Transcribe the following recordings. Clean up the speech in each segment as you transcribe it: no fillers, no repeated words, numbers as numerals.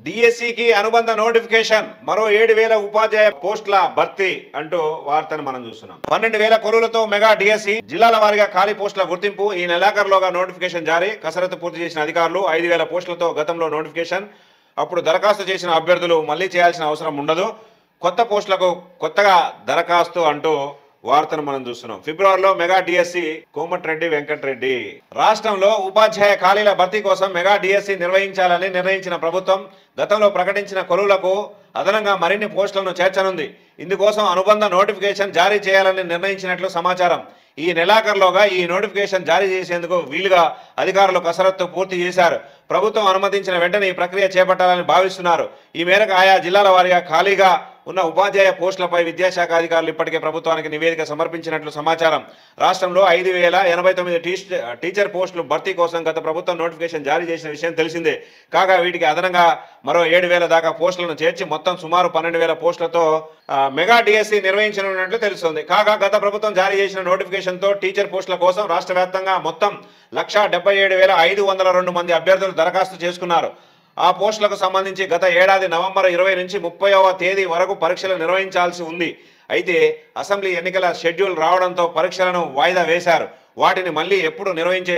డిఎస్సికి అనుబంధ నోటిఫికేషన్ మరో 7,000 ఉపాధ్యాయ పోస్టుల భర్తీ అంటూ వార్తను మనం చూస్తున్నాం. 12,000 కొలువులతో మెగా డిఎస్సి జిల్లాల వారీగా ఖాళీ పోస్టుల గుర్తింపు. ఈ నెలాఖరులోగా నోటిఫికేషన్ జారీ. కసరత్తు పూర్తి చేసిన అధికారులు. 5,000 పోస్టులతో గతంలో నోటిఫికేషన్. అప్పుడు దరఖాస్తు చేసిన అభ్యర్థులు మళ్లీ చేయాల్సిన అవసరం ఉండదు. కొత్త పోస్టులకు కొత్తగా దరఖాస్తు అంటూ వార్తను మనం చూస్తున్నాం. ఫిబ్రవరిలో మెగా డిఎస్సి కోమటిరెడ్డి వెంకటరెడ్డి. రాష్ట్రంలో ఉపాధ్యాయ ఖాళీల భర్తీ కోసం మెగా డిఎస్సి నిర్వహించాలని నిర్ణయించిన ప్రభుత్వం గతంలో ప్రకటించిన కొలువులకు అదనంగా మరిన్ని పోస్టులను చేర్చనుంది. ఇందుకోసం అనుబంధ నోటిఫికేషన్ జారీ చేయాలని నిర్ణయించినట్లు సమాచారం. ఈ నెలాఖరులోగా ఈ నోటిఫికేషన్ జారీ చేసేందుకు వీలుగా అధికారులు కసరత్తు పూర్తి చేశారు. ప్రభుత్వం అనుమతించిన వెంటనే ఈ ప్రక్రియ చేపట్టాలని భావిస్తున్నారు. ఈ మేరకు ఆయా జిల్లాల వారీగా ఖాళీగా ఉన్న ఉపాధ్యాయ పోస్టులపై విద్యాశాఖ అధికారులు ఇప్పటికే ప్రభుత్వానికి నివేదిక సమర్పించినట్లు సమాచారం. రాష్ట్రంలో 5,089 టీచర్ పోస్టులు భర్తీ కోసం గత ప్రభుత్వం నోటిఫికేషన్ జారీ చేసిన విషయం తెలిసిందే. కాగా వీటికి అదనంగా మరో 7,000 దాకా పోస్టులను చేర్చి మొత్తం సుమారు 12,000 పోస్టులతో మెగా డిఎస్సి నిర్వహించనున్నట్లు తెలుస్తోంది. కాగా గత ప్రభుత్వం జారీ చేసిన నోటిఫికేషన్తో టీచర్ పోస్టుల కోసం రాష్ట్ర వ్యాప్తంగా మొత్తం 1,77,502 మంది అభ్యర్థులు దరఖాస్తు చేసుకున్నారు. ఆ పోస్టులకు సంబంధించి గత ఏడాది నవంబర్ 20 నుంచి 30వ తేదీ వరకు పరీక్షలు నిర్వహించాల్సి ఉంది. అయితే అసెంబ్లీ ఎన్నికల షెడ్యూల్ రావడంతో పరీక్షలను వాయిదా వేశారు. వాటిని మళ్ళీ ఎప్పుడు నిర్వహించే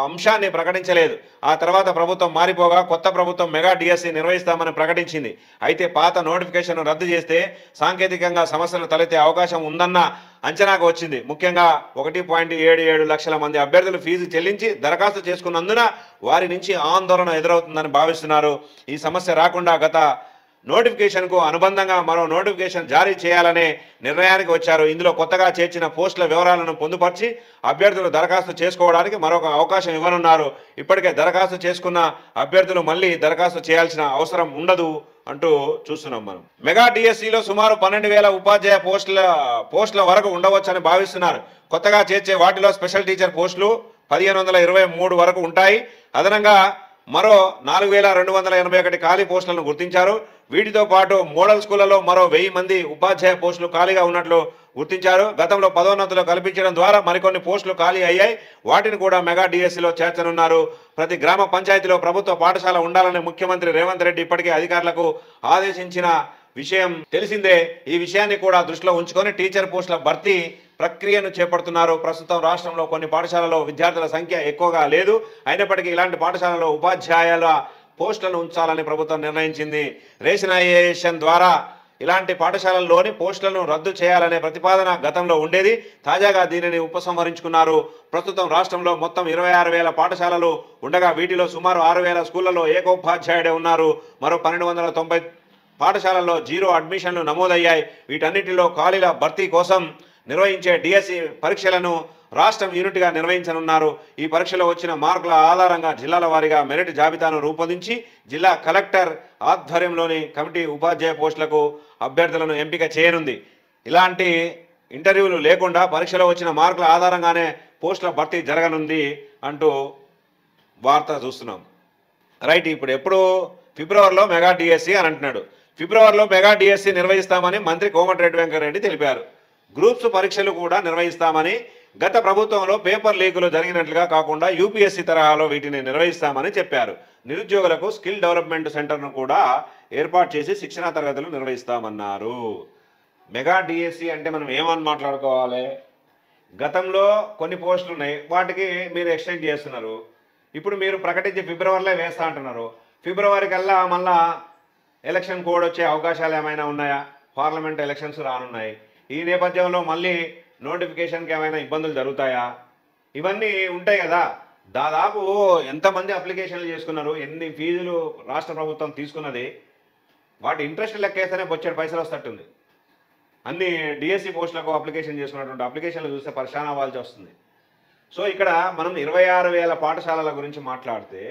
అంశాన్ని ప్రకటించలేదు. ఆ తర్వాత ప్రభుత్వం మారిపోగా కొత్త ప్రభుత్వం మెగా డిఎస్సి నిర్వహిస్తామని ప్రకటించింది. అయితే పాత నోటిఫికేషన్ రద్దు చేస్తే సాంకేతికంగా సమస్యలు తలెత్తే అవకాశం ఉందన్న అంచనాకు వచ్చింది. ముఖ్యంగా 1.77 లక్షల మంది అభ్యర్థులు ఫీజు చెల్లించి దరఖాస్తు చేసుకున్నందున వారి నుంచి ఆందోళన ఎదురవుతుందని భావిస్తున్నారు. ఈ సమస్య రాకుండా గత నోటిఫికేషన్కు అనుబంధంగా మరో నోటిఫికేషన్ జారీ చేయాలనే నిర్ణయానికి వచ్చారు. ఇందులో కొత్తగా చేర్చిన పోస్టుల వివరాలను పొందుపరిచి అభ్యర్థులు దరఖాస్తు చేసుకోవడానికి మరొక అవకాశం ఇవ్వనున్నారు. ఇప్పటికే దరఖాస్తు చేసుకున్న అభ్యర్థులు మళ్ళీ దరఖాస్తు చేయాల్సిన అవసరం ఉండదు అంటూ చూస్తున్నాం మనం. మెగా డిఎస్సిలో సుమారు 12,000 ఉపాధ్యాయ పోస్టుల వరకు ఉండవచ్చని భావిస్తున్నారు. కొత్తగా చేర్చే వాటిలో స్పెషల్ టీచర్ పోస్టులు 1,523 వరకు ఉంటాయి. అదనంగా మరో 4,281 ఖాళీ పోస్టులను గుర్తించారు. వీటితో పాటు మోడల్ స్కూళ్లలో మరో 1,000 మంది ఉపాధ్యాయ పోస్టులు ఖాళీగా ఉన్నట్లు గుర్తించారు. గతంలో పదోన్నతులు కల్పించడం ద్వారా మరికొన్ని పోస్టులు ఖాళీ అయ్యాయి. వాటిని కూడా మెగా డిఎస్సిలో చేర్చనున్నారు. ప్రతి గ్రామ పంచాయతీలో ప్రభుత్వ పాఠశాల ఉండాలని ముఖ్యమంత్రి రేవంత్ రెడ్డి ఇప్పటికే అధికారులకు ఆదేశించిన విషయం తెలిసిందే. ఈ విషయాన్ని కూడా దృష్టిలో ఉంచుకొని టీచర్ పోస్టుల భర్తీ ప్రక్రియను చేపడుతున్నారు. ప్రస్తుతం రాష్ట్రంలో కొన్ని పాఠశాలలో విద్యార్థుల సంఖ్య ఎక్కువగా లేదు. అయినప్పటికీ ఇలాంటి పాఠశాలలో ఉపాధ్యాయుల పోస్టులను ఉంచాలని ప్రభుత్వం నిర్ణయించింది. రేషనైజేషన్ ద్వారా ఇలాంటి పాఠశాలల్లోని పోస్టులను రద్దు చేయాలనే ప్రతిపాదన గతంలో ఉండేది. తాజాగా దీనిని ఉపసంహరించుకున్నారు. ప్రస్తుతం రాష్ట్రంలో మొత్తం 26,000 పాఠశాలలు ఉండగా వీటిలో సుమారు 6,000 స్కూళ్లలో ఏకోపాధ్యాయుడే ఉన్నారు. మరో 1,290 పాఠశాలల్లో జీరో అడ్మిషన్లు నమోదయ్యాయి. వీటన్నిటిలో ఖాళీల భర్తీ కోసం నిర్వహించే డిఎస్సి పరీక్షలను రాష్ట్రం యూనిట్గా నిర్వహించనున్నారు. ఈ పరీక్షలో వచ్చిన మార్కుల ఆధారంగా జిల్లాల వారీగా మెరిట్ జాబితాను రూపొందించి జిల్లా కలెక్టర్ ఆధ్వర్యంలోని కమిటీ ఉపాధ్యాయ పోస్టులకు అభ్యర్థులను ఎంపిక చేయనుంది. ఇలాంటి ఇంటర్వ్యూలు లేకుండా పరీక్షలో వచ్చిన మార్కుల ఆధారంగానే పోస్టుల భర్తీ జరగనుంది అంటూ వార్త చూస్తున్నాం. రైట్, ఇప్పుడు ఎప్పుడు ఫిబ్రవరిలో మెగా డిఎస్సి అని అంటున్నాడు. ఫిబ్రవరిలో మెగా డిఎస్సి నిర్వహిస్తామని మంత్రి కోమటిరెడ్డి వెంకటరెడ్డి తెలిపారు. గ్రూప్స్ పరీక్షలు కూడా నిర్వహిస్తామని, గత ప్రభుత్వంలో పేపర్ లీకులు జరిగినట్లుగా కాకుండా యూపీఎస్సీ తరహాలో వీటిని నిర్వహిస్తామని చెప్పారు. నిరుద్యోగులకు స్కిల్ డెవలప్మెంట్ సెంటర్ను కూడా ఏర్పాటు చేసి శిక్షణా తరగతులు నిర్వహిస్తామన్నారు. మెగా డిఎస్సి అంటే మనం ఏమని మాట్లాడుకోవాలి? గతంలో కొన్ని పోస్టులు ఉన్నాయి, వాటికి మీరు ఎక్స్టెండ్ చేస్తున్నారు. ఇప్పుడు మీరు ప్రకటించి ఫిబ్రవరిలో వేస్తా అంటున్నారు. ఫిబ్రవరి కల్లా మళ్ళా ఎలక్షన్ కోడ్ వచ్చే అవకాశాలు ఏమైనా ఉన్నాయా? పార్లమెంట్ ఎలక్షన్స్ రానున్నాయి. ఈ నేపథ్యంలో మళ్ళీ నోటిఫికేషన్కి ఏమైనా ఇబ్బందులు జరుగుతాయా? ఇవన్నీ ఉంటాయి కదా. దాదాపు ఎంతమంది అప్లికేషన్లు చేసుకున్నారు, ఎన్ని ఫీజులు రాష్ట్ర ప్రభుత్వం తీసుకున్నది, వాటి ఇంట్రెస్ట్ లెక్కేస్తేనే బొచ్చేడు పైసలు వస్తట్టుంది. అన్ని డిఎస్సి పోస్టులకు అప్లికేషన్ చేసుకున్నటువంటి అప్లికేషన్లు చూస్తే పరిశాన అవ్వాల్సి వస్తుంది. సో ఇక్కడ మనం 26,000 పాఠశాలల గురించి మాట్లాడితే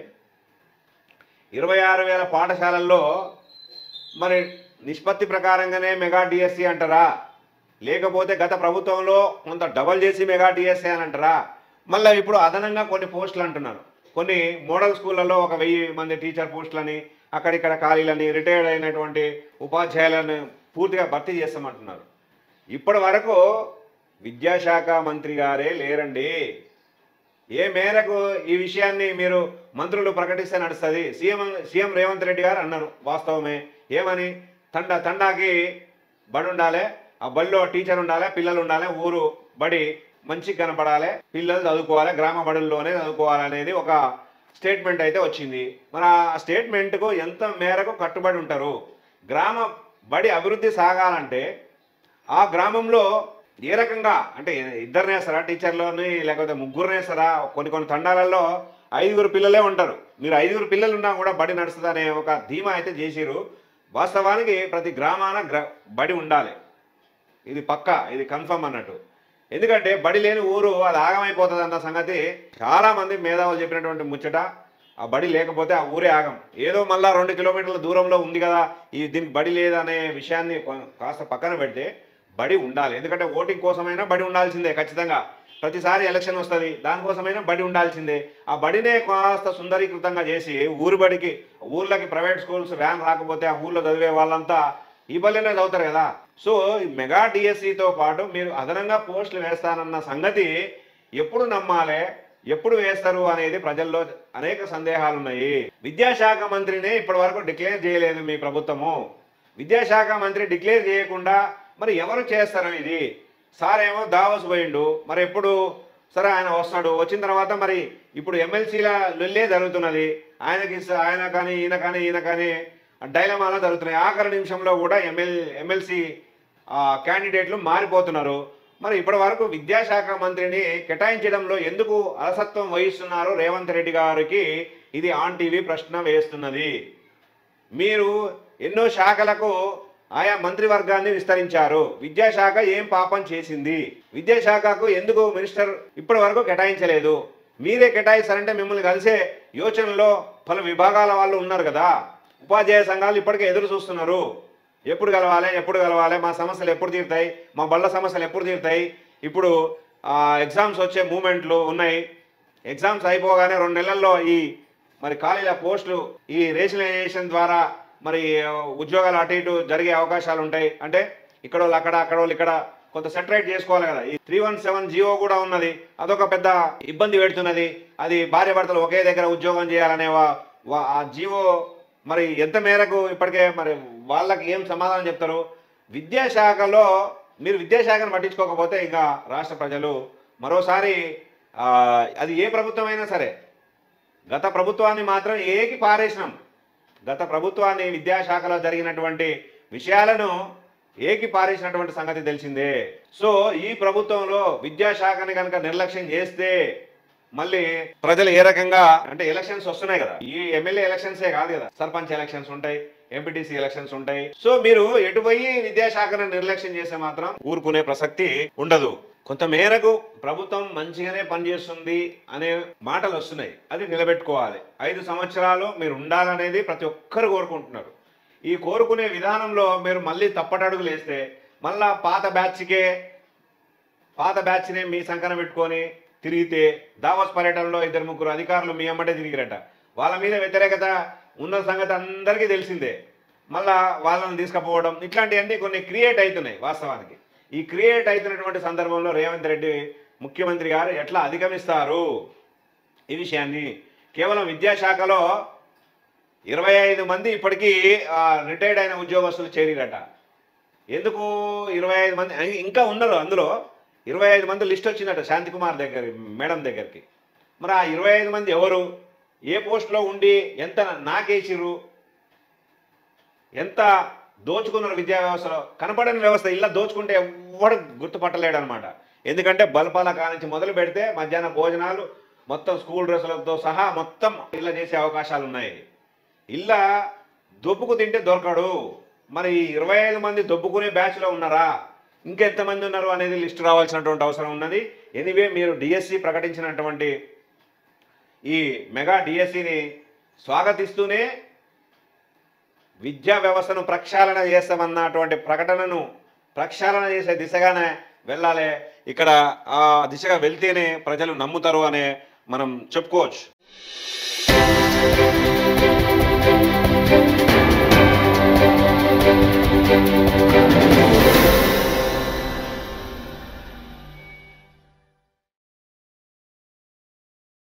26,000 పాఠశాలల్లో మరి నిష్పత్తి ప్రకారంగానే మెగా డిఎస్సి అంటారా, లేకపోతే గత ప్రభుత్వంలో కొంత డబల్ చేసి మెగా డిఎస్సి అని అంటారా? మళ్ళీ ఇప్పుడు అదనంగా కొన్ని పోస్టులు అంటున్నారు. కొన్ని మోడల్ స్కూళ్ళల్లో ఒక 1,000 మంది టీచర్ పోస్టులని, అక్కడిక్కడ ఖాళీలని, రిటైర్డ్ అయినటువంటి ఉపాధ్యాయులను పూర్తిగా భర్తీ చేస్తామంటున్నారు. ఇప్పటి వరకు విద్యాశాఖ మంత్రి గారే లేరండి. ఏ మేరకు ఈ విషయాన్ని మీరు మంత్రులు ప్రకటిస్తే నడుస్తుంది? సీఎం రేవంత్ రెడ్డి గారు అన్నారు వాస్తవమే. ఏమని? తండాకి బడి ఉండాలి, ఆ బడిలో టీచర్ ఉండాలి, పిల్లలు ఉండాలి, ఊరు బడి మంచిగా కనపడాలి, పిల్లలు చదువుకోవాలి, గ్రామ బడుల్లోనే చదువుకోవాలి అనేది ఒక స్టేట్మెంట్ అయితే వచ్చింది. మరి ఆ స్టేట్మెంట్కు ఎంత మేరకు కట్టుబడి ఉంటారు? గ్రామ బడి అభివృద్ధి సాగాలంటే ఆ గ్రామంలో ఏ రకంగా అంటే ఇద్దరు వేస్తారా టీచర్లని, లేకపోతే ముగ్గురు వేస్తారా? కొన్ని తండాలలో 5 పిల్లలే ఉంటారు. మీరు 5 పిల్లలు ఉన్నా కూడా బడి నడుస్తుంది అనే ఒక ధీమా అయితే చేసిరు. వాస్తవానికి ప్రతి గ్రామాన బడి ఉండాలి, ఇది పక్కా, ఇది కన్ఫర్మ్ అన్నట్టు. ఎందుకంటే బడి లేని ఊరు అది ఆగమైపోతుంది అన్న సంగతి చాలామంది మేధావులు చెప్పినటువంటి ముచ్చట. ఆ బడి లేకపోతే ఆ ఊరే ఆగం. ఏదో మళ్ళా 2 కిలోమీటర్ల దూరంలో ఉంది కదా దీనికి బడి లేదనే విషయాన్ని కాస్త పక్కన పెడితే బడి ఉండాలి. ఎందుకంటే ఓటింగ్ కోసమైనా బడి ఉండాల్సిందే ఖచ్చితంగా. ప్రతిసారి ఎలక్షన్ వస్తుంది, దానికోసమైనా బడి ఉండాల్సిందే. ఆ బడినే కాస్త సుందరీకృతంగా చేసి ఊర్లకి ప్రైవేట్ స్కూల్స్ వ్యాన్ రాకపోతే ఆ ఊర్లో చదివే వాళ్ళంతా ఈ బడిలోనే చదువుతారు కదా. సో ఈ మెగా డిఎస్సితో పాటు మీరు అదనంగా పోస్టులు వేస్తానన్న సంగతి ఎప్పుడు నమ్మాలి, ఎప్పుడు వేస్తారు అనేది ప్రజల్లో అనేక సందేహాలు ఉన్నాయి. విద్యాశాఖ మంత్రిని ఇప్పటి వరకు డిక్లేర్ చేయలేదు మీ ప్రభుత్వము. విద్యాశాఖ మంత్రి డిక్లేర్ చేయకుండా మరి ఎవరు చేస్తారు ఇది? సార్ ఏమో దావోస్ పోయిండు, మరి ఎప్పుడు సరే ఆయన వస్తాడు, వచ్చిన తర్వాత మరి ఇప్పుడు ఎమ్మెల్సీల లొల్లే జరుగుతున్నది. ఆయన కానీ ఈయన కానీ డైలమాలో జరుగుతున్నాయి. ఆఖరి నిమిషంలో కూడా ఎమ్మెల్సీ క్యాండిడేట్లు మారిపోతున్నారు. మరి ఇప్పటి వరకు విద్యాశాఖ మంత్రిని కేటాయించడంలో ఎందుకు అలసత్వం వహిస్తున్నారు రేవంత్ రెడ్డి గారికి? ఇది ఆన్ టీవీ ప్రశ్న వేస్తున్నది. మీరు ఎన్నో శాఖలకు ఆయా మంత్రివర్గాన్ని విస్తరించారు. విద్యాశాఖ ఏం పాపం చేసింది? విద్యాశాఖకు ఎందుకు మినిస్టర్ ఇప్పటి వరకు కేటాయించలేదు? మీరే కేటాయిస్తారంటే మిమ్మల్ని కలిసే యోచనలో పలు విభాగాల వాళ్ళు ఉన్నారు కదా. ఉపాధ్యాయ సంఘాలు ఇప్పటికే ఎదురు చూస్తున్నారు. ఎప్పుడు కలవాలి, మా సమస్యలు ఎప్పుడు తీరుతాయి, మా బళ్ళ సమస్యలు ఎప్పుడు తీరుతాయి. ఇప్పుడు ఎగ్జామ్స్ వచ్చే మూమెంట్లు ఉన్నాయి. ఎగ్జామ్స్ అయిపోగానే 2 నెలల్లో మరి ఖాళీల పోస్టులు ఈ రేషనలైజేషన్ ద్వారా మరి ఉద్యోగాలు అటు ఇటు జరిగే అవకాశాలు ఉంటాయి. అంటే ఇక్కడోళ్ళు అక్కడోళ్ళు ఇక్కడ కొంత సెటరేట్ చేసుకోవాలి కదా. ఈ 317 జియో కూడా ఉన్నది, అదొక పెద్ద ఇబ్బంది పెడుతున్నది. అది భార్యాభర్తలు ఒకే దగ్గర ఉద్యోగం చేయాలనే ఆ జియో మరి ఎంత మేరకు ఇప్పటికే మరి వాళ్ళకి ఏం సమాధానం చెప్తారు? విద్యాశాఖలో మీరు విద్యాశాఖను పట్టించుకోకపోతే ఇంకా రాష్ట్ర ప్రజలు మరోసారి అది ఏ ప్రభుత్వం అయినా సరే గత ప్రభుత్వాన్ని మాత్రం ఏకి పారేసినాం. గత ప్రభుత్వాన్ని విద్యాశాఖలో జరిగినటువంటి విషయాలను ఏకి పారేసినటువంటి సంగతి తెలిసిందే. సో ఈ ప్రభుత్వంలో విద్యాశాఖని కనుక నిర్లక్ష్యం చేస్తే మళ్ళీ ప్రజలు ఏ రకంగా అంటే ఎలక్షన్స్ వస్తున్నాయి కదా, ఈ ఎమ్మెల్యే ఎలక్షన్సే కాదు కదా, సర్పంచ్ ఎలక్షన్స్ ఉంటాయి, ఎంపీటీసీ ఎలక్షన్స్ ఉంటాయి. సో మీరు ఎటుపోయి విద్యాశాఖను నిర్లక్ష్యం చేస్తే మాత్రం ఊరుకునే ప్రసక్తి ఉండదు. కొంత మేరకు ప్రభుత్వం మంచిగానే పనిచేస్తుంది అనే మాటలు వస్తున్నాయి, అది నిలబెట్టుకోవాలి. 5 సంవత్సరాలు మీరు ఉండాలనేది ప్రతి ఒక్కరు కోరుకుంటున్నారు. ఈ కోరుకునే విధానంలో మీరు మళ్ళీ తప్పటడుగులు వేస్తే మళ్ళా పాత బ్యాచ్నే మీ సంకన పెట్టుకొని తిరిగితే దావోస్ పర్యటనలో 2-3 అధికారులు మీ అమ్మటే తిరిగిరట. వాళ్ళ మీద వ్యతిరేకత ఉన్న సంగతి అందరికీ తెలిసిందే. మళ్ళా వాళ్ళని తీసుకుపోవడం ఇట్లాంటివన్నీ కొన్ని క్రియేట్ అవుతున్నాయి. వాస్తవానికి ఈ క్రియేట్ అవుతున్నటువంటి సందర్భంలో రేవంత్ రెడ్డి ముఖ్యమంత్రి గారు ఎట్లా అధిగమిస్తారు ఈ విషయాన్ని? కేవలం విద్యాశాఖలో 25 మంది ఇప్పటికీ రిటైర్డ్ అయిన ఉద్యోగస్తులు చేరిరట. ఎందుకు 25 మంది ఇంకా ఉన్నారు? అందులో 25 మంది లిస్ట్ వచ్చిందట శాంతికుమార్ మేడం దగ్గరికి. మరి ఆ 25 మంది ఎవరు? ఏ పోస్టులో ఉండి ఎంత నాకేసిరు, ఎంత దోచుకున్నారు విద్యా వ్యవస్థలో? కనపడని వ్యవస్థ. ఇలా దోచుకుంటే ఎవడు గుర్తుపట్టలేడు అనమాట. ఎందుకంటే బల్పాల కానించి మొదలు పెడితే మధ్యాహ్న భోజనాలు మొత్తం స్కూల్ డ్రెస్సులతో సహా మొత్తం ఇలా చేసే అవకాశాలు ఉన్నాయి. ఇలా దొబ్బుకు తింటే దొరకడు. మరి 25 మంది దొబ్బుకునే బ్యాచ్లో ఉన్నారా? ఇంకెంతమంది ఉన్నారు అనేది లిస్ట్ రావాల్సినటువంటి అవసరం ఉన్నది. ఎనీవే మీరు డిఎస్సి ప్రకటించినటువంటి ఈ మెగా డిఎస్సిని స్వాగతిస్తూనే విద్యా వ్యవస్థను ప్రక్షాళన చేస్తామన్నటువంటి ప్రకటనను ప్రక్షాళన చేసే దిశగానే వెళ్ళాలి. ఇక్కడ ఆ దిశగా వెళ్తేనే ప్రజలు నమ్ముతారు అనే మనం చెప్పుకోవచ్చు.